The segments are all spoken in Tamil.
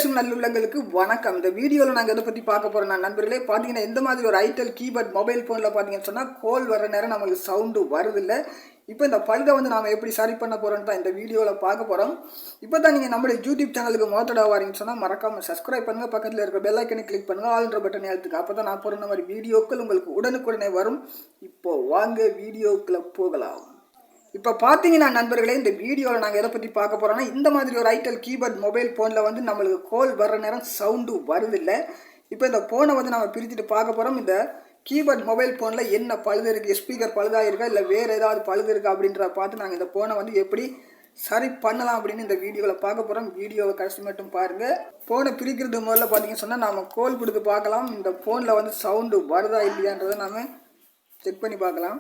பேசும் நல்லுள்ளங்களுக்கு வணக்கம். இந்த வீடியோவில் நாங்கள் எதை பற்றி பார்க்க போகிறோம் நண்பர்களே, பார்த்தீங்கன்னா இந்த மாதிரி ஒரு ஐடெல் கீபோர்ட் மொபைல் ஃபோனில் பார்த்தீங்கன்னு சொன்னால் கோல் வர நேரம் நம்மளுக்கு சவுண்டு வருதில்லை. இப்போ இந்த பல்கை வந்து நாம் எப்படி சரி பண்ண போகிறோன்னு தான் இந்த வீடியோவில் பார்க்க போகிறோம். இப்போ தான் நீங்கள் நம்மளுடைய யூடியூப் சேனலுக்கு மோட்டோட வாரீங்கன்னு சொன்னால் மறக்காமல் சப்ஸ்கிரைப் பண்ணுங்கள், பக்கத்தில் இருக்கிற பெல் ஐக்கனை கிளிக் பண்ணுங்கள், ஆல்ன்ற பட்டன் எழுத்துக்கு. அப்போ தான் நான் போகிற மாதிரி வீடியோக்கள் உங்களுக்கு உடனுக்குடனே வரும். இப்போது வாங்க வீடியோக்குள்ளே போகலாம். இப்போ பார்த்தீங்கன்னா நண்பர்களே, இந்த வீடியோவில் நாங்கள் எதை பற்றி பார்க்க போகிறோம்னா, இந்த மாதிரி ஒரு ஐடெல் கீபோர்ட் மொபைல் ஃபோனில் வந்து நம்மளுக்கு கோல் வர்ற நேரம் சவுண்டு வருதில்லை. இப்போ இந்த ஃபோனை வந்து நம்ம பிரிச்சுட்டு பார்க்க போகிறோம். இந்த கீபோர்ட் மொபைல் ஃபோனில் என்ன பழுது இருக்குது, ஸ்பீக்கர் பழுதாக இருக்கா இல்லை வேறு ஏதாவது பழுது இருக்கா அப்படின்றத பார்த்து நாங்கள் இந்த ஃபோனை வந்து எப்படி சரி பண்ணலாம் அப்படின்னு இந்த வீடியோவில் பார்க்க போகிறோம். வீடியோவை கடைசி மட்டும் பாருங்கள். ஃபோனை பிரிக்கிறது முதல்ல பார்த்தீங்கன்னு சொன்னால் நாம் கோல் கொடுத்து பார்க்கலாம். இந்த ஃபோனில் வந்து சவுண்டு வருதா இல்லையான்றதை நாம் செக் பண்ணி பார்க்கலாம்.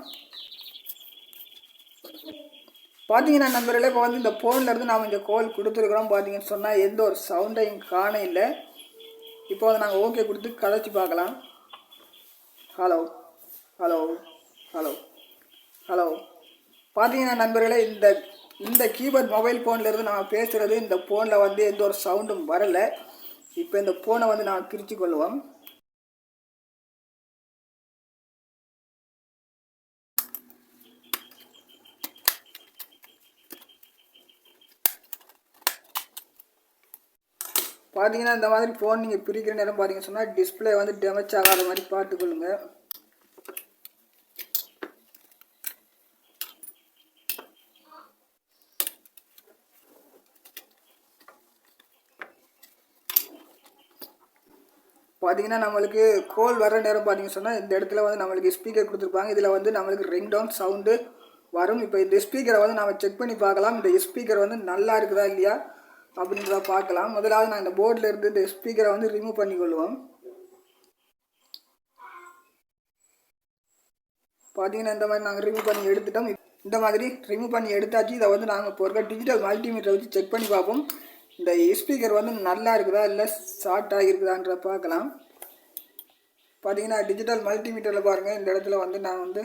பார்த்தீங்கன்னா நண்பர்களே, இப்போ வந்து இந்த ஃபோன்லேருந்து நாம் இந்த கோல் கொடுத்துருக்குறோம். பார்த்தீங்கன்னு சொன்னால் எந்த ஒரு சவுண்டையும் காண இல்லை. இப்போ வந்து நாங்கள் ஓகே கொடுத்து கதைச்சி பார்க்கலாம். Hello hello hello hello. பார்த்தீங்கன்னா நண்பர்களே, இந்த கீபோர்ட் மொபைல் ஃபோன்லேருந்து நாம் பேசுகிறது இந்த ஃபோனில் வந்து எந்த ஒரு சவுண்டும் வரலை. இப்போ இந்த ஃபோனை வந்து நாம் பிரித்து கொள்வோம். பார்த்தீங்கன்னா இந்த மாதிரி ஃபோன் நீங்கள் பிரிக்கிற நேரம் பார்த்தீங்கன்னு சொன்னால் டிஸ்பிளே வந்து டேமேஜ் ஆகாத மாதிரி பார்த்துக்கொள்ளுங்க. பார்த்தீங்கன்னா நம்மளுக்கு கோல் வர நேரம் பார்த்தீங்கன்னு சொன்னால் இந்த இடத்துல வந்து நம்மளுக்கு ஸ்பீக்கர் கொடுத்துருப்பாங்க. இதில் வந்து நம்மளுக்கு ரிங் டவுன் சவுண்டு வரும். இப்போ இந்த ஸ்பீக்கரை வந்து நம்ம செக் பண்ணி பார்க்கலாம். இந்த ஸ்பீக்கர் வந்து நல்லா இருக்குதா இல்லையா அப்படின்றத பார்க்கலாம். முதலாவது நான் இந்த போர்டில் இருந்து இந்த ஸ்பீக்கரை வந்து ரிமூவ் பண்ணிக்கொள்வோம். பார்த்தீங்கன்னா இந்த மாதிரி நாங்கள் ரிமூவ் பண்ணி எடுத்துட்டோம். இந்த மாதிரி ரிமூவ் பண்ணி எடுத்தாச்சு. இதை வந்து நாங்கள் இப்போ இருக்க டிஜிட்டல் மல்டிமீட்டரை வச்சு செக் பண்ணி பார்ப்போம். இந்த ஸ்பீக்கர் வந்து நல்லா இருக்குதா இல்லை ஷார்ட் ஆகிருக்குதான்றத பார்க்கலாம். பார்த்தீங்கன்னா டிஜிட்டல் மல்டிமீட்டரில் பாருங்கள், இந்த இடத்துல வந்து நான் வந்து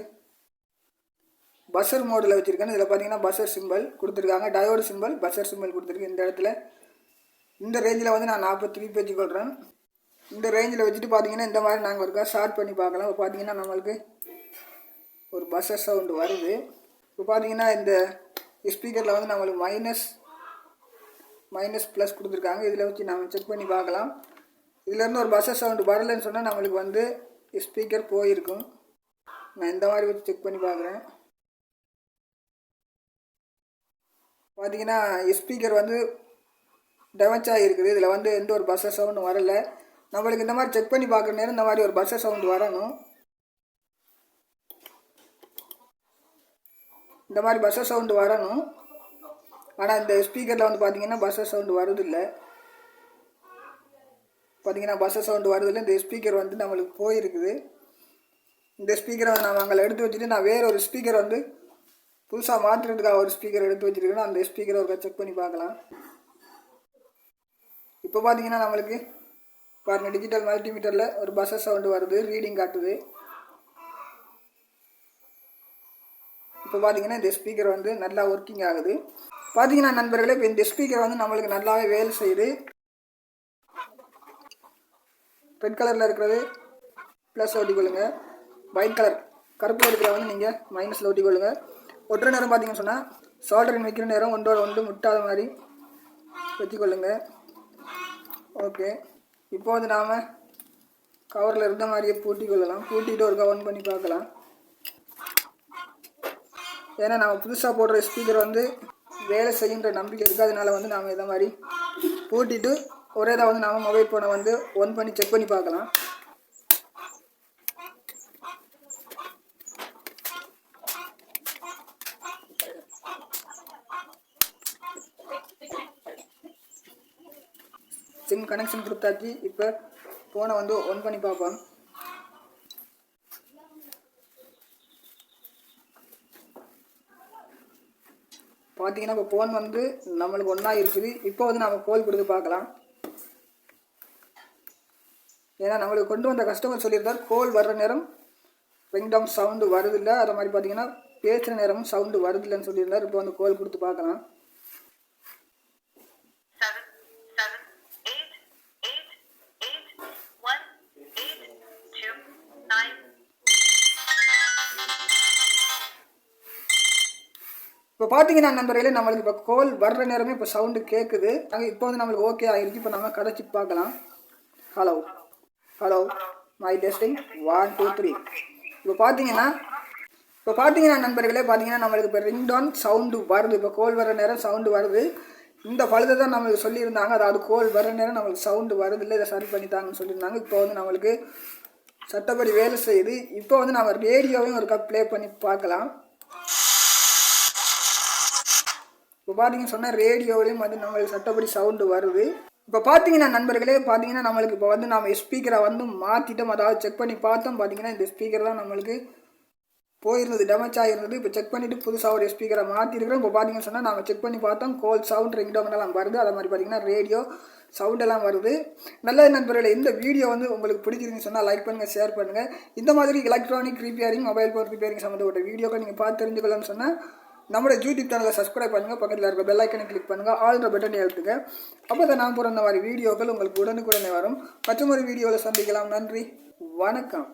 பஸ்ஸர் மோடில் வச்சுருக்கேன். இதில் பார்த்தீங்கன்னா பஸ்ஸர் சிம்பிள் கொடுத்துருக்காங்க, டயோடு சிம்பிள், பஸ்ஸர் சிம்பிள் கொடுத்துருக்கு. இந்த இடத்துல இந்த ரேஞ்சில் வந்து நான் 43 வச்சுக்கொள்கிறேன். இந்த ரேஞ்சில் வச்சுட்டு பார்த்தீங்கன்னா இந்த மாதிரி நாங்கள் ஒருக்கா ஷார்ட் பண்ணி பார்க்கலாம். இப்போ பார்த்தீங்கன்னா நம்மளுக்கு ஒரு பஸ்ஸர் சவுண்டு வருது. இப்போ பார்த்தீங்கன்னா இந்த ஸ்பீக்கரில் வந்து நம்மளுக்கு மைனஸ் ப்ளஸ் கொடுத்துருக்காங்க. இதில் வச்சு நம்ம செக் பண்ணி பார்க்கலாம். இதிலேருந்து ஒரு பஸ்ஸர் சவுண்டு வரலைன்னு சொன்னால் நம்மளுக்கு வந்து ஸ்பீக்கர் போயிருக்கும். நான் இந்த மாதிரி வச்சு செக் பண்ணி பார்க்குறேன். பார்த்தீங்கன்னா ஸ்பீக்கர் வந்து டேமேஜ் ஆகிருக்குது. இதில் வந்து எந்த ஒரு பஸ்ஸர் சவுண்டும் வரலை. நம்மளுக்கு இந்த மாதிரி செக் பண்ணி பார்க்குற நேரம் இந்த மாதிரி ஒரு பஸ்ஸர் சவுண்டு வரணும். இந்த மாதிரி பஸ்ஸர் சவுண்டு வரணும். ஆனால் இந்த ஸ்பீக்கரில் வந்து பார்த்தீங்கன்னா பஸ்ஸர் சவுண்டு வருதில்லை. பார்த்தீங்கன்னா பஸ்ஸர் சவுண்டு வருதில்லை. இந்த ஸ்பீக்கர் வந்து நம்மளுக்கு போயிருக்குது. இந்த ஸ்பீக்கரை நான் அங்கே எடுத்து வச்சுட்டு நான் வேறு ஒரு ஸ்பீக்கர் வந்து புதுசாக மாற்றுறதுக்காக ஒரு ஸ்பீக்கர் எடுத்து வச்சுருக்கேன். அந்த ஸ்பீக்கரை ஒரு செக் பண்ணி பார்க்கலாம். இப்போ பார்த்தீங்கன்னா நம்மளுக்கு பாருங்கள், டிஜிட்டல் மல்டிமீட்டரில் ஒரு பஸ்ஸர் சவுண்டு வருது, ரீடிங் காட்டுது. இப்போ பார்த்தீங்கன்னா இந்த ஸ்பீக்கர் வந்து நல்லா ஒர்க்கிங் ஆகுது. பார்த்தீங்கன்னா நண்பர்களே, இப்போ இந்த ஸ்பீக்கர் வந்து நம்மளுக்கு நல்லாவே வேலை செய்யுது. ரெட் கலரில் இருக்கிறது ப்ளஸ் ஓட்டிக்கொள்ளுங்க, ஒயிட் கலர் கருப்பில் இருக்கிற வந்து நீங்கள் மைனஸில் ஓட்டிக்கொள்ளுங்க. ஒட்டுற நேரம் பார்த்தீங்கன்னு சொன்னால் சோல்டரின் வைக்கிற நேரம் ஒன்றோட ஒன்று முட்டாத மாதிரி வச்சுக்கொள்ளுங்க. ஓகே, இப்போ வந்து நாம் கவரில் இருந்த மாதிரியே பூட்டிக்கொள்ளலாம். பூட்டிட்டு ஒரு கவன் பண்ணி பார்க்கலாம். ஏன்னா நம்ம புதுசாக போடுற ஸ்பீக்கர் வந்து வேலை செய்யுன்ற நம்பிக்கை இருக்குது. அதனால வந்து நாம் இதை மாதிரி பூட்டிட்டு ஒரே தான் வந்து நாம் மொபைல் ஃபோனை வந்து ஒன் பண்ணி செக் பண்ணி பார்க்கலாம். சிம் கனெக்ஷன் கொடுத்தாச்சு. இப்போ ஃபோனை வந்து ஒன் பண்ணி பார்ப்போம். பார்த்தீங்கன்னா இப்போ ஃபோன் வந்து நம்மளுக்கு ஒன்றா இருக்குது. இப்போ வந்து நம்ம கோல் கொடுத்து பார்க்கலாம். ஏன்னா நம்மளுக்கு கொண்டு வந்த கஸ்டமர் சொல்லியிருந்தார் கோல் வர்ற நேரம் ரிங் டவுன் சவுண்டு வருதில்லை, அதை மாதிரி பார்த்தீங்கன்னா பேசுகிற நேரமும் சவுண்டு வருதில்லைன்னு சொல்லியிருந்தார். இப்போ வந்து கோல் கொடுத்து பார்க்கலாம். இப்போ பார்த்தீங்கன்னா நண்பர்களே, நம்மளுக்கு இப்போ கோல் வர்ற நேரமே இப்போ சவுண்டு கேட்குது. இப்போ வந்து நம்மளுக்கு ஓகே ஆகிருக்கு. இப்போ நம்ம கடைச்சி பார்க்கலாம். Hello hello my testing 1 2 3. இப்போ பார்த்தீங்கன்னா நண்பர்களே, பார்த்தீங்கன்னா நம்மளுக்கு இப்போ ரிங் டவுன் சவுண்டு வருது. இப்போ கோல் வர நேரம் சவுண்டு வருது. இந்த பழுதை தான் நம்மளுக்கு சொல்லியிருந்தாங்க. அதாவது கோல் வர நேரம் நம்மளுக்கு சவுண்டு வருது இல்லை, இதை சரி பண்ணித்தாங்கன்னு சொல்லியிருந்தாங்க. இப்போ வந்து நம்மளுக்கு சட்டப்படி வேலை செய்யுது. இப்போ வந்து நம்ம ரேடியோவையும் ஒரு ப்ளே பண்ணி பார்க்கலாம். இப்போ பார்த்தீங்கன்னு சொன்னால் ரேடியோவிலையும் வந்து நம்மளுக்கு சட்டப்படி சவுண்டு வருது. இப்போ பார்த்தீங்கன்னா நண்பர்களே, பார்த்தீங்கன்னா நம்மளுக்கு இப்போ வந்து நம்ம ஸ்பீக்கரை வந்து மாற்றிட்டோம். அதாவது செக் பண்ணி பார்த்தோம். பார்த்தீங்கன்னா இந்த ஸ்பீக்கர் தான் நம்மளுக்கு போயிருந்தது, டேமேஜ் ஆகிருந்தது. இப்போ செக் பண்ணிவிட்டு புதுசாக ஒரு ஸ்பீக்கரை மாற்றிருக்கிறோம். இப்போ பார்த்தீங்கன்னு சொன்னால் நம்ம செக் பண்ணி பார்த்தோம், கோல் சவுண்ட் ரிங் டவுன் எல்லாம் வருது. அதே மாதிரி பார்த்தீங்கன்னா ரேடியோ சவுண்ட் எல்லாம் வருது. நல்ல நண்பர்களே, இந்த வீடியோ வந்து உங்களுக்கு பிடிச்சிருக்குன்னு சொன்னால் லைக் பண்ணுங்கள், ஷேர் பண்ணுங்கள். இந்த மாதிரி electronic repairing, mobile phone repairing சம்மந்தப்பட்ட வீடியோக்கள் நீங்கள் பார்த்து தெரிஞ்சுக்கலாம்னு சொன்னால் நம்மளோட யூடியூப் சேனலை சப்ஸ்கிரைப் பண்ணுங்கள். பக்கத்தில் இருக்க பெல் ஐக்கனை கிளிக் பண்ணுங்கள், ஆல்ற பட்டனை அழுத்துங்க. அப்போ தான் நான் போகிற இந்த மாதிரி வீடியோக்கள் உங்களுக்கு உடனுக்குடனே வரும். மற்றொரு வீடியோவில் சந்திக்கலாம். நன்றி, வணக்கம்.